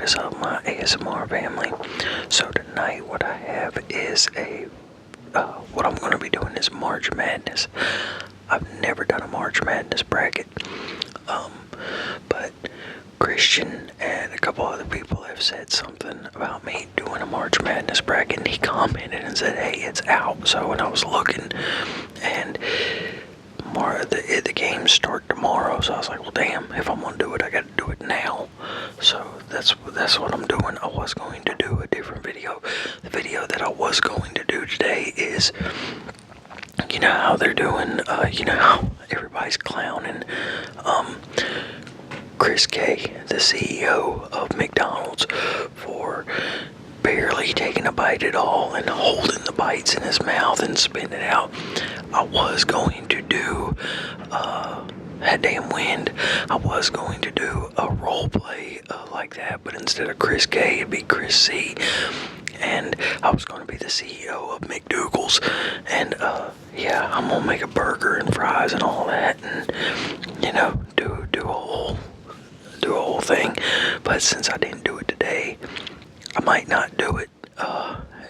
is up, my ASMR family? So tonight what I have is what I'm going to be doing is March Madness. I've never done a March Madness bracket, but Christian and a couple other people have said something about me doing a March Madness bracket, and he commented and said, hey, it's out. So when I was looking, and the games start tomorrow, so I was like, well, damn, if I'm gonna do it, I gotta do it now. So that's what I'm doing. I was going to do a different video. The video that I was going to do today is, you know how they're doing, you know how everybody's clowning Chris K, the CEO of McDonald's, for barely taking a bite at all and holding the bites in his mouth and spitting it out. I was going to do that damn wind. I was going to do a role play like that, but instead of Chris K, it'd be Chris C. And I was going to be the CEO of McDougal's, and yeah, I'm gonna make a burger and fries and all that, and you know, do a whole thing. But since I didn't do it today, I might not do it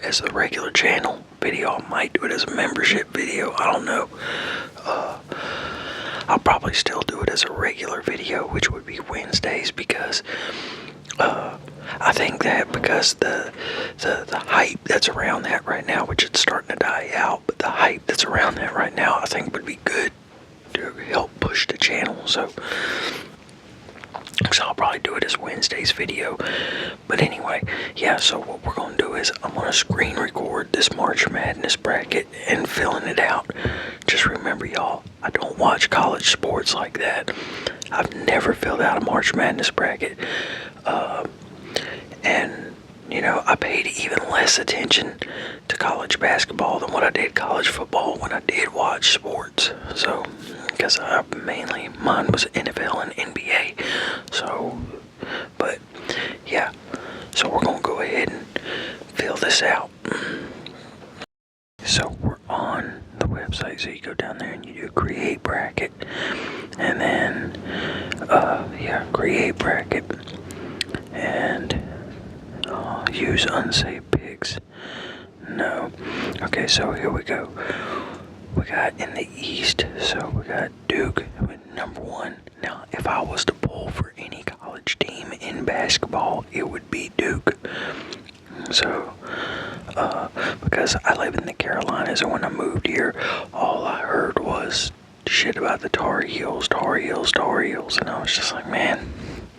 as a regular channel video. I might do it as a membership video. I don't know. I'll probably still do it as a regular video, which would be Wednesdays, because I think that because the hype that's around that right now, which it's starting to die out, but the hype that's around that right now, I think would be good to help push the channel. So I'll probably do it as Wednesday's video. But anyway, yeah, so what we're going to do is I'm going to screen record this March Madness bracket and filling it out. Just remember, y'all, I don't watch college sports like that. I've never filled out a March Madness bracket. And, you know, I paid even less attention to college basketball than what I did college football when I did watch sports. So, because mine was NFL and NBA. So, but, yeah. So we're going to go ahead and fill this out. So we're on the website, so you go down there and you do create bracket. And then, yeah, create bracket. And use unsaved pics. No. Okay, so here we go. We got in the East, so we got Duke with #1. Now, if I was to pull for any college team in basketball, it would be Duke. So, because I live in the Carolinas, and when I moved here, all I heard was shit about the Tar Heels, and I was just like, man,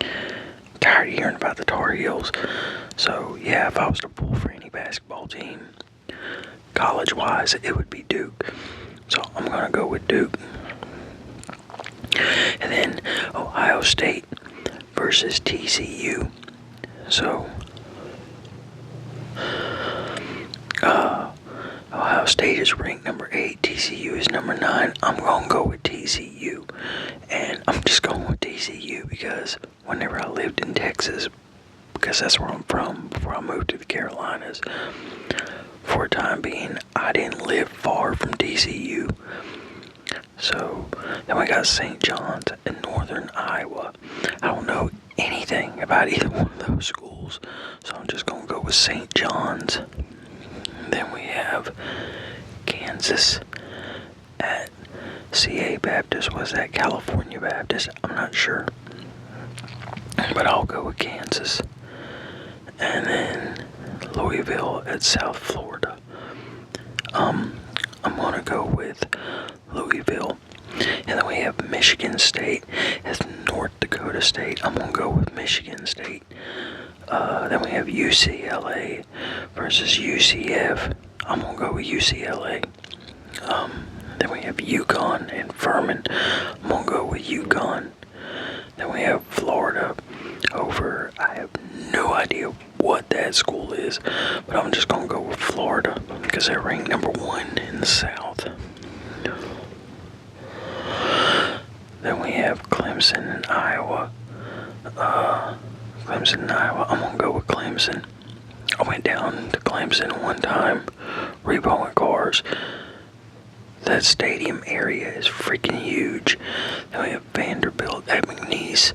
I'm tired of hearing about the Tar Heels. So, yeah, if I was to pull for any basketball team, college-wise, it would be Duke. So I'm going to go with Duke. And then Ohio State versus TCU. So, Ohio State is ranked #8. TCU is #9. I'm going to go with TCU. And I'm just going with TCU because whenever I lived in Texas, because that's where I'm from before I moved to the Carolinas, for a time being, I didn't live far from TCU. So then we got St. John's in northern Iowa. I don't know anything about either one of those schools, so I'm just going to go with St. John's. Then we have Kansas at CA Baptist. Was that California Baptist? I'm not sure, but I'll go with Kansas. And then Louisville at South Florida. I'm gonna go with Louisville. And then we have Michigan State as North Dakota State. I'm gonna go with Michigan State. Then we have UCLA versus UCF. I'm gonna go with UCLA. Then we have UConn and Furman. I'm gonna go with UConn. Then we have Florida over, I have no idea what that school is, but I'm just gonna go with Florida because they're ranked #1 in the South. Then we have Clemson and Iowa. Clemson and Iowa. I'm gonna go with Clemson. I went down to Clemson one time, repoing cars. That stadium area is freaking huge. Then we have Vanderbilt at McNeese.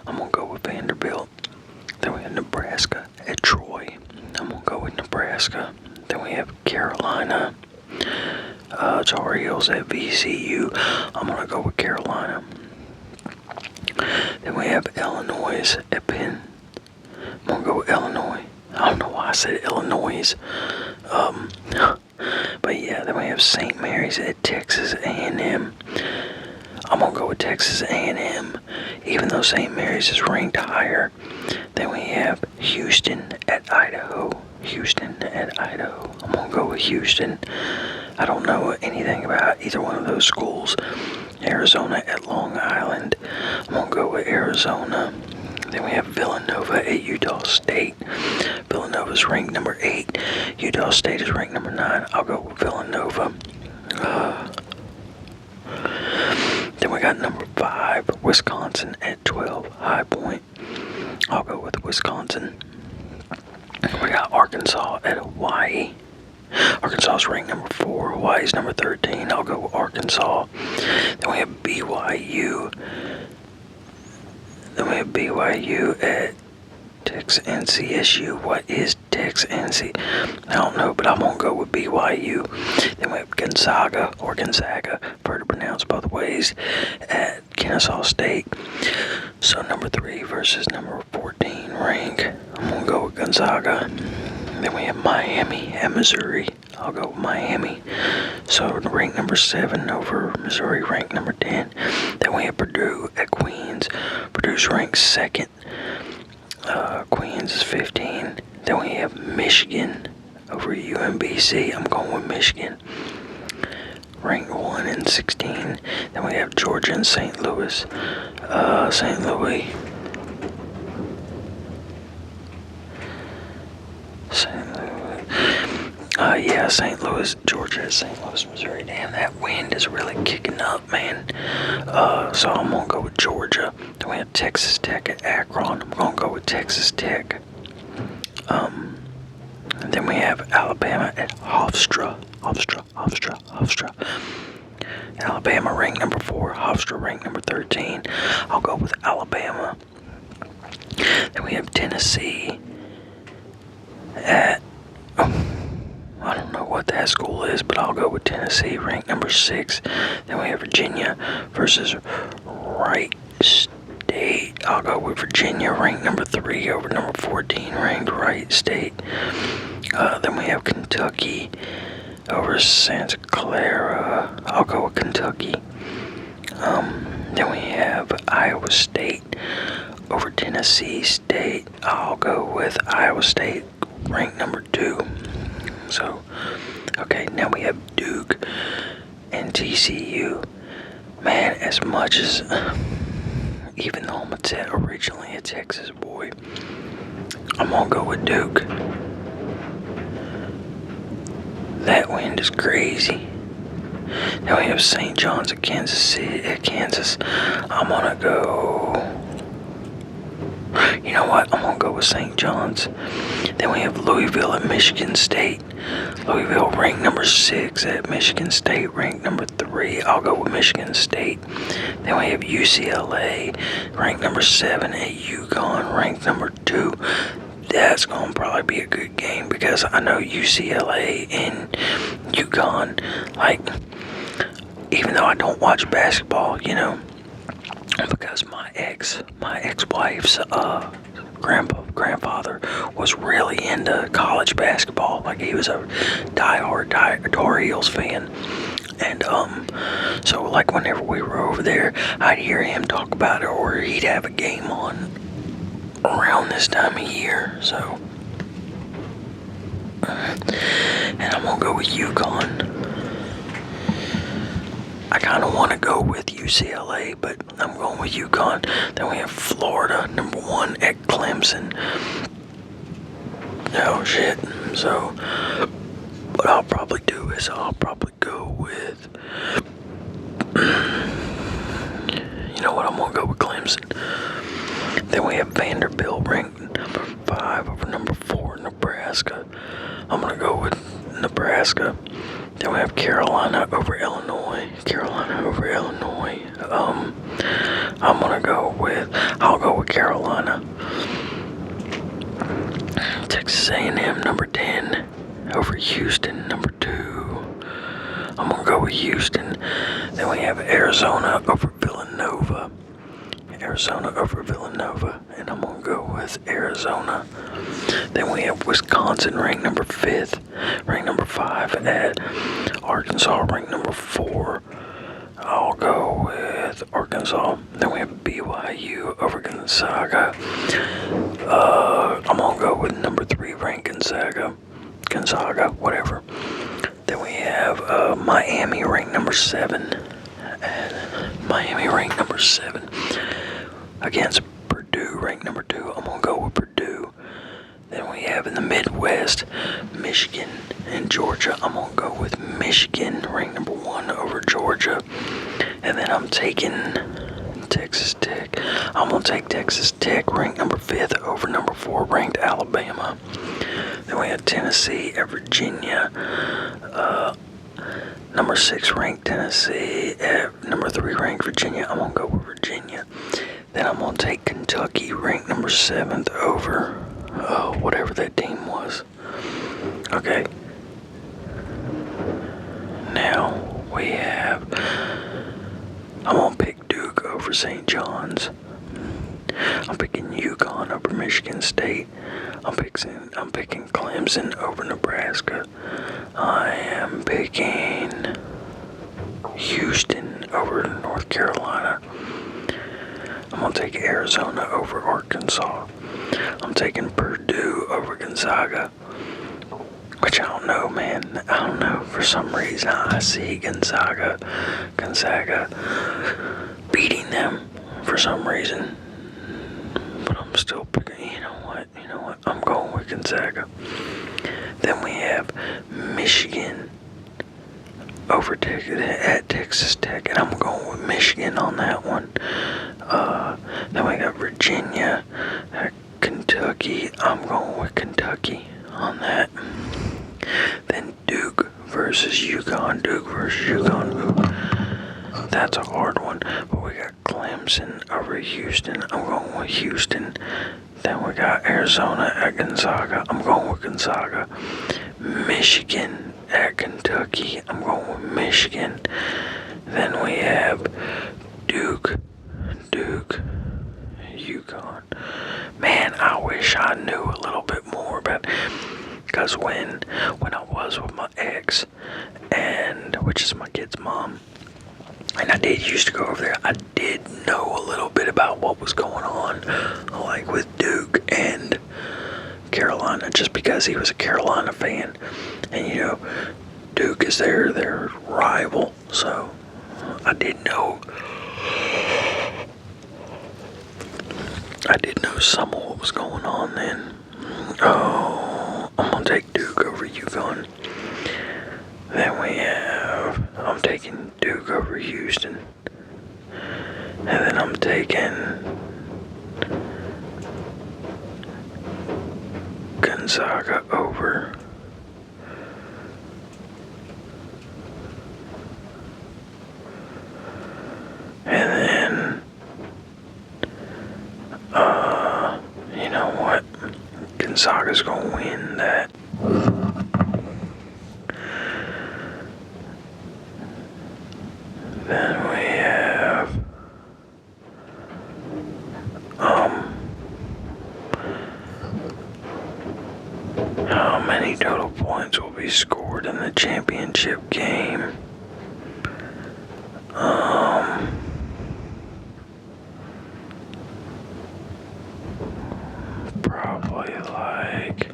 I'm gonna go with Vanderbilt. Then we Nebraska at Troy. I'm gonna go with Nebraska. Then we have Carolina Tar Heels at VCU. I'm gonna go with Carolina. Then we have Illinois at Penn. I'm gonna go with Illinois. I don't know why I said Illinois. But yeah, then we have St. Mary's at Texas A&M. I'm gonna go with Texas A&M, even though St. Mary's is ranked higher. Then we have Houston at Idaho. Houston at Idaho. I'm gonna go with Houston. I don't know anything about either one of those schools. Arizona at Long Island. I'm gonna go with Arizona. Then we have Villanova at Utah State. Villanova's ranked number 8. Utah State is ranked number 9. I'll go with Villanova. Then we got number 5, Wisconsin at 12, High Point. I'll go with Wisconsin. We got Arkansas at Hawaii. Arkansas is ranked number 4. Hawaii is number 13. I'll go with Arkansas. Then we have BYU. At Texas NCSU. What is Texas NC? I don't know, but I'm gonna go with BYU. Then we have Gonzaga, prefer to pronounce both ways, at Kennesaw State. So number 3 versus number 14 rank. I'm gonna go with Gonzaga. Then we have Miami at Missouri. I'll go with Miami. So rank number 7 over Missouri, rank number 10. Then we have Purdue at Queens. Purdue's ranked 2nd. Queens is 15. Then we have Michigan over UMBC. I'm going with Michigan. Ranked 1 and 16. Then we have Georgia and St. Louis. St. Louis. St. Louis, Georgia, St. Louis, Missouri. Damn, that wind is really kicking up, man. So I'm gonna go with Georgia. Then we have Texas Tech at Akron. I'm gonna go with Texas Tech. And then we have Alabama at Hofstra. Alabama ranked number 4. Hofstra ranked number 13. I'll go with Alabama. Then we have Tennessee at I don't know what that school is, but I'll go with Tennessee, ranked number 6. Then we have Virginia versus Wright State. I'll go with Virginia, ranked number 3 over number 14, ranked Wright State. Then we have Kentucky over Santa Clara. I'll go with Kentucky. Then we have Iowa State over Tennessee State. I'll go with Iowa State, ranked number 2. So, okay, now we have Duke and TCU. Man, as much as, even though I'm originally a Texas boy, I'm gonna go with Duke. That wind is crazy. Now we have St. John's at Kansas. I'm gonna go. You know what? I'm gonna go with St. John's. Then we have Louisville at Michigan State. Louisville ranked number 6 at Michigan State, ranked number 3. I'll go with Michigan State. Then we have UCLA, ranked number 7 at UConn, ranked number 2. That's gonna probably be a good game because I know UCLA and UConn, like, even though I don't watch basketball, you know, because my ex-wife's grandfather was really into college basketball. Like, he was a diehard Tar Heels fan. And so like whenever we were over there, I'd hear him talk about it, or he'd have a game on around this time of year. So, and I'm gonna go with UConn. I kind of want to go with UCLA, but I'm going with UConn. Then we have Florida, number 1 at Clemson. Oh shit. So, what I'll probably do is I'll probably go with, you know what, I'm going to go with Clemson. Then we have Vanderbilt ranked number 5 over number 4, Nebraska. I'm going to go with Nebraska. Then we have Carolina over Illinois. I'll go with Carolina. Texas A&M number 10 over Houston number 2. I'm gonna go with Houston. Then we have Arizona over Villanova. Arizona over Villanova, and I'm gonna go with Arizona. Then we have Wisconsin ranked number 5th, ranked number 5 at Arkansas ranked number 4. I'll go with Arkansas. Then we have BYU over Gonzaga. I'm gonna go with number 3 ranked Gonzaga, whatever. Then we have Miami ranked number 7. Miami ranked number 7 against Purdue ranked number 2. I'm gonna go with Purdue. Then we have in the Midwest, Michigan and Georgia. I'm gonna go with Michigan ranked number 1 over Georgia. And then I'm taking Texas Tech. I'm gonna take Texas Tech ranked number 5th over number 4 ranked Alabama. Then we have Tennessee at Virginia. Number 6 ranked Tennessee at number 3 ranked Virginia. I'm gonna go with Virginia. Then I'm gonna take Kentucky ranked number 7th over whatever that team was. Okay. Now we have, I'm gonna pick Duke over St. John's. I'm picking UConn over Michigan State. I'm picking Clemson over Nebraska. I am picking Houston over North Carolina. I'm gonna take Arizona over Arkansas. I'm taking Purdue over Gonzaga. Which I don't know, man. I don't know. For some reason, I see Gonzaga beating them for some reason. But I'm still picking, you know what? I'm going with Gonzaga. Then we have Michigan over at Texas Tech, and I'm going with Michigan on that one. Then we got Virginia at Kentucky. I'm going with Kentucky on that. Then Duke versus UConn. Ooh, that's a hard one. But we got Clemson over Houston. I'm going with Houston. Then we got Arizona at Gonzaga. I'm going with Gonzaga. Michigan at Kentucky. I'm going with Michigan. Then we have Duke, UConn. Man, I wish I knew a little bit more about, because when I was with my ex, and which is my kid's mom, and I did used to go over there, I did know a little bit about what was going on, like with Duke and Carolina, just because he was a Carolina fan, and Duke is their rival, so I did know some of what was going on then. Oh, I'm gonna take Duke over UConn. Then I'm taking Duke over Houston. And then I'm taking Gonzaga over and then you know what? Gonzaga's gonna win that. Then we have how many total points will be scored in the championship game? Probably like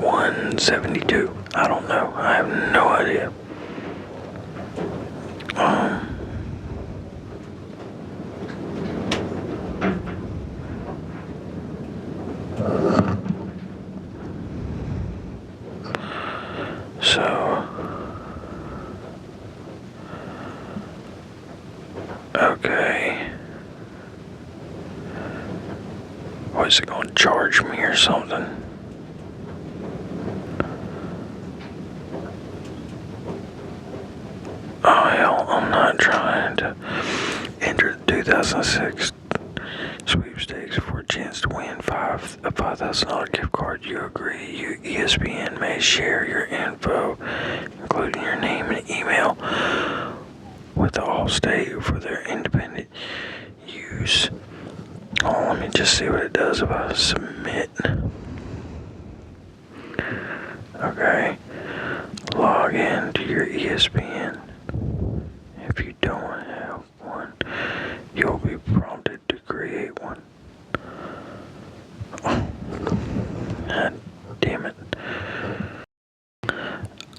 172. I don't know. I have no idea. Okay. What is it going to charge me or something? Oh hell, I'm not trying to enter the 2006 sweepstakes for a chance to win a $5,000 gift card. You agree? ESPN may share your info, including your name and email, with Allstate for their independent use. Oh, let me just see what it does if I submit. Okay. Log in to your ESPN. If you don't have one, you'll be prompted to create one. Oh, God damn it.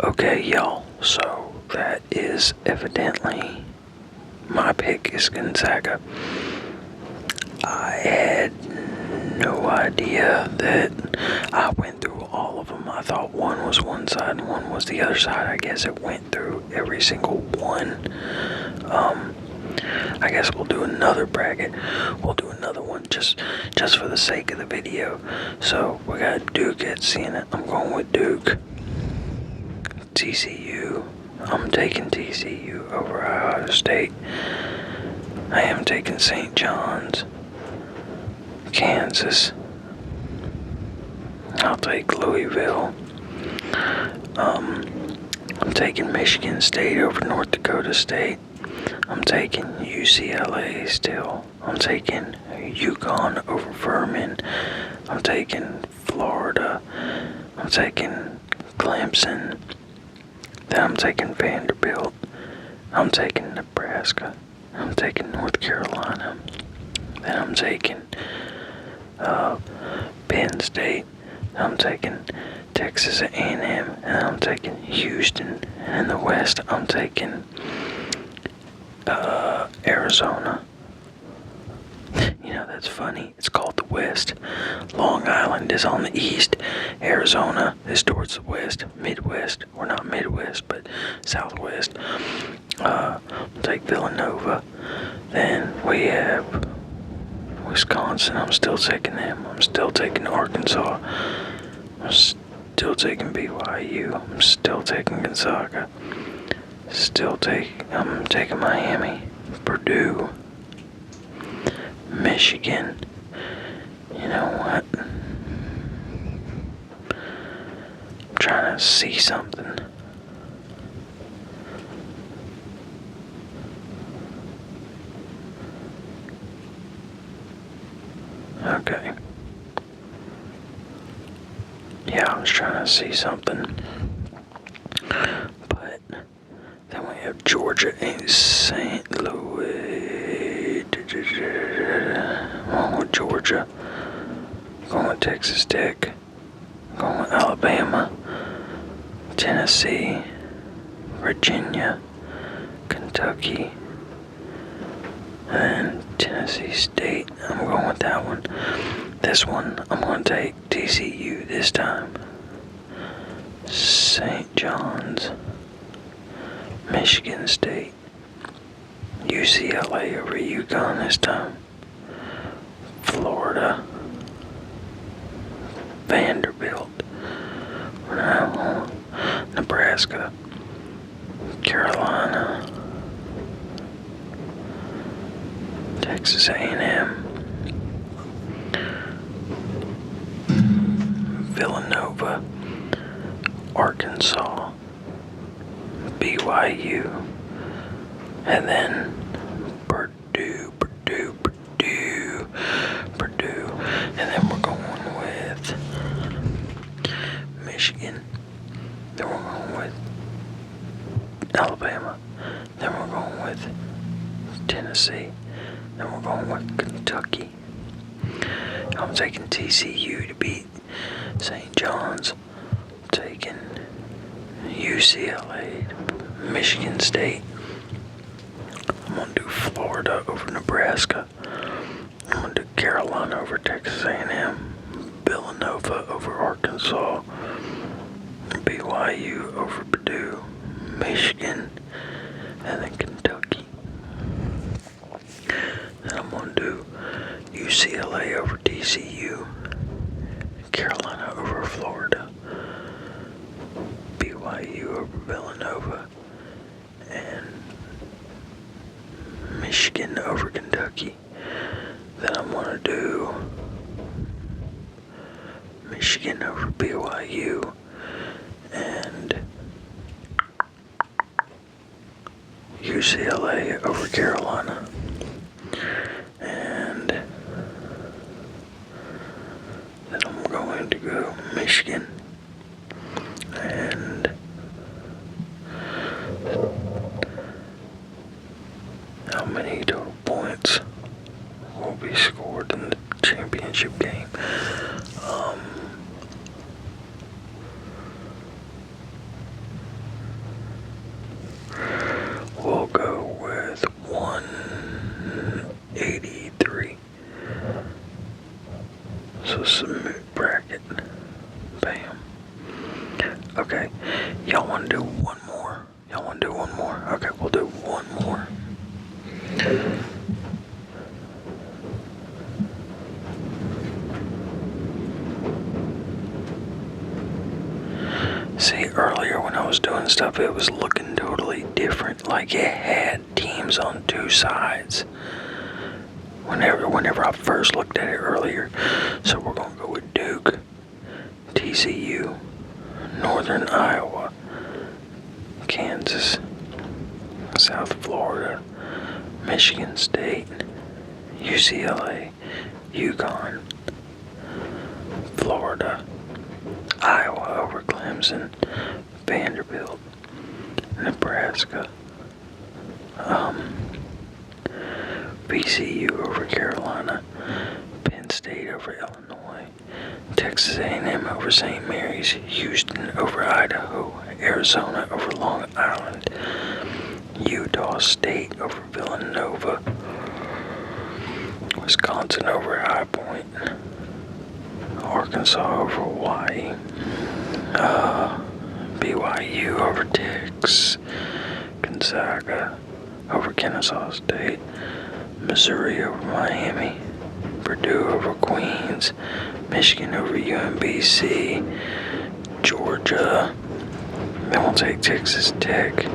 Okay, y'all. So that is evidently my pick is Gonzaga. I had no idea that I went through all of them. I thought one was one side and one was the other side. I guess it went through every single one. I guess we'll do another bracket. We'll do another one just for the sake of the video. So we got Duke at Siena. I'm going with Duke. TCU. I'm taking TCU over Ohio State. I am taking St. John's. Kansas. I'll take Louisville. I'm taking Michigan State over North Dakota State. I'm taking UCLA still. I'm taking UConn over Furman. I'm taking Florida. I'm taking Clemson. Then I'm taking Vanderbilt. I'm taking Nebraska. I'm taking North Carolina. Then I'm taking Penn State. I'm taking Texas A&M, and I'm taking Houston. And in the West, I'm taking Arizona. You know, that's funny. It's called the West. Long Island is on the east. Arizona is towards the west. Midwest. Or not Midwest, but Southwest. I'll take Villanova. Then we have Wisconsin. I'm still taking them. I'm still taking Arkansas. I'm still taking BYU. I'm still taking Gonzaga. I'm taking Miami. Purdue. Michigan. You know what? I'm trying to see something. Okay. Yeah, I was trying to see something. But then we have Georgia and St. Louis. Going with Georgia. Going with Texas Tech. Going with Alabama. Tennessee. Virginia. Kentucky. And Tennessee State. I'm going with that one. This one, I'm going to take TCU this time. St. John's. Michigan State. UCLA over UConn this time. Florida. Vanderbilt. Nebraska. Carolina. Texas A&M. Villanova. Arkansas. BYU. And then Purdue. And then we're going with Michigan. Then we're going with Alabama. Then we're going with Tennessee. Then we're going with Kentucky. I'm taking TCU to beat St. John's. I'm taking UCLA, Michigan State. I'm going to do Florida over Nebraska. I'm going to do Carolina over Texas A&M. Villanova over Arkansas. BYU over Purdue. Michigan. And then Kentucky. Then I'm going to do UCLA over TCU. Carolina over Florida. BYU over Villanova. And Michigan over Kentucky. Then I'm gonna do Michigan over BYU and UCLA over Carolina. And then I'm going to go Michigan and how many total points will be scored in the championship game. We'll go with 183. So submit bracket. Bam. Okay. Y'all want to do one more? Okay, we'll do one more. See, earlier when I was doing stuff, it was looking totally different. Like it had teams on two sides. Whenever I first looked at it earlier. So we're gonna go with Duke, TCU, Northern Iowa, Kansas, South Florida, Michigan State, UCLA, UConn, Florida, Iowa over Clemson, Vanderbilt, Nebraska, VCU over Carolina, Penn State over Illinois, Texas A&M over St. Mary's, Houston over Idaho, Arizona over Long Island, Utah State over Villanova, Wisconsin over High Point, Arkansas over Hawaii, BYU over Texas, Gonzaga over Kennesaw State, Missouri over Miami, Purdue over Queens, Michigan over UMBC, Georgia. Then we'll take Texas Tech.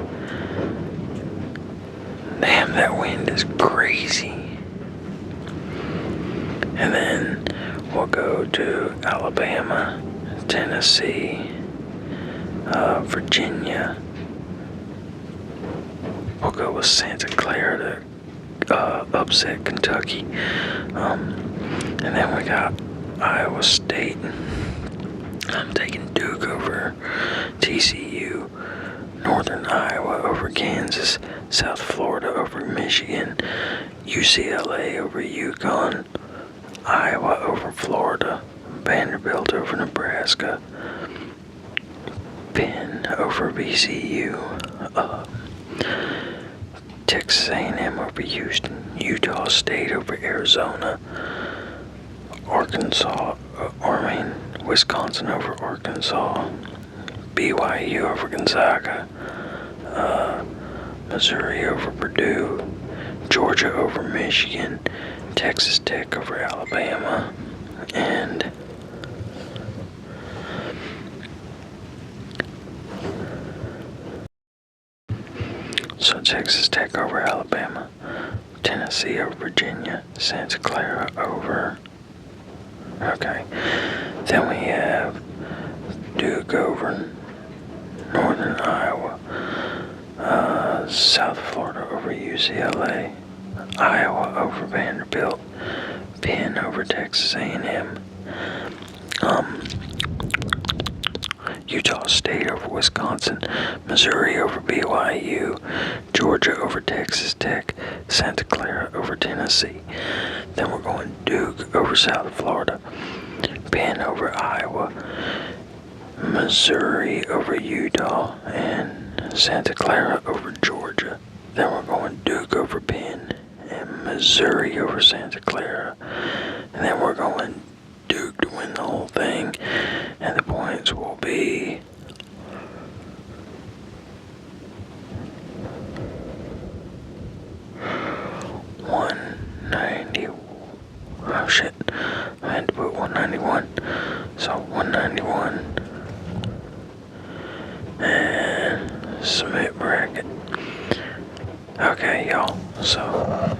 Damn, that wind is crazy. And then we'll go to Alabama, Tennessee, Virginia. We'll go with Santa Clara to upset Kentucky. And then we got Iowa State. I'm taking Duke over TCU, Northern Iowa over Kansas, South Florida over Michigan, UCLA over UConn, Iowa over Florida, Vanderbilt over Nebraska, Penn over VCU, Texas A&M over Houston, Utah State over Arizona, Wisconsin over Arkansas, BYU over Gonzaga, Missouri over Purdue, Georgia over Michigan, Texas Tech over Alabama, and so Texas Tech over Alabama, Tennessee over Virginia, Santa Clara over, okay, then we have Duke over Northern Iowa, South Florida over UCLA, Iowa over Vanderbilt, Penn over Texas A&M, Utah State over Wisconsin, Missouri over BYU, Georgia over Texas Tech, Santa Clara over Tennessee. Then we're going Duke over South Florida, Penn over Iowa, Missouri over Utah, and Santa Clara over Georgia. Then we're going Duke over Penn and Missouri over Santa Clara. And then we're going Duke to win the whole thing. And the points will be 190. Oh shit. I had to put 191. So 191. And submit bracket. Okay, y'all. So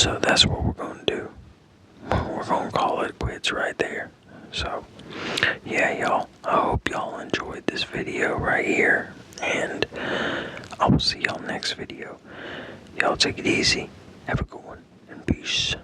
So that's what we're gonna do. We're gonna call it quits right there. So yeah, y'all, I hope y'all enjoyed this video right here, and I will see y'all next video. Y'all take it easy, have a good one, and peace.